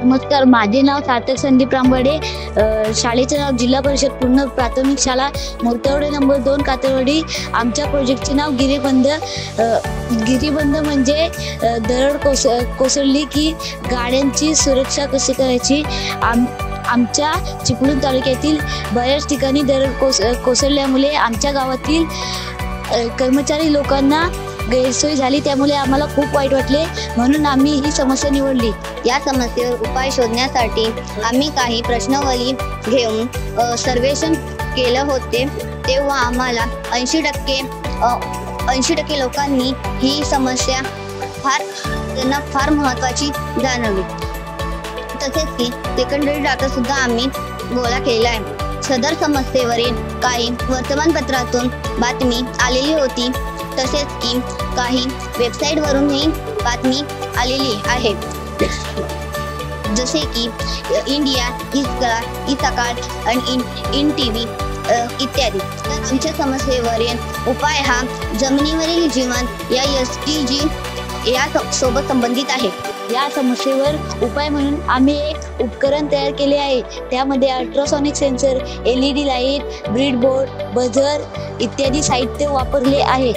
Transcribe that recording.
नमस्कार, माझे नाव सार्थक संदीप रामवाडे. शाळेचे नाव जिल्हा परिषद पूर्ण प्राथमिक शाळा मोरतेवाडी नंबर 2 कातरवाडी. आमच्या प्रोजेक्टचे नाव गिरीबंध. गिरीबंध म्हणजे दरड कोसळली की गाड्यांची सुरक्षा कशी करायची. आमच्या चिपळूण तालुक्यातील बऱ्याच ठिकाणी दरड कोसळल्यामुळे आमच्या गावातील कर्मचारी लोकांना गैरसोय झाली, त्यामुळे आम्हाला खूप वाईट वाटले, म्हणून आम्ही ही समस्या निवडली. या समस्येवर उपाय शोधण्यासाठी आम्ही काही प्रश्नावली घेऊन सर्वेक्षण केलं होते. तेव्हा आम्हाला 80% लोकांनी ही समस्या त्यांना फार महत्त्वाची जाणवली. तसेच की सेकंडरी डाटा सुद्धा आम्ही गोळा केला आहे. सदर समस्येवरील काही वर्तमानपत्रातून बातमी आलेली होती, तसेच की काही वेबसाईटवरूनही बातमी आलेली आहे, जसे की इंडिया, ई-सकाळ आणि इन TV इत्यादी. तर आमच्या समस्येवरील उपाय हा जमिनीवरील जीवन या SDG या सोबत संबंधित आहे. या समस्येवर उपाय म्हणून आम्ही एक उपकरण तयार केले आहे. त्यामध्ये ultrasonic sensor, LED light, breed board, buzzer इत्यादी साहित्य वापरले आहे.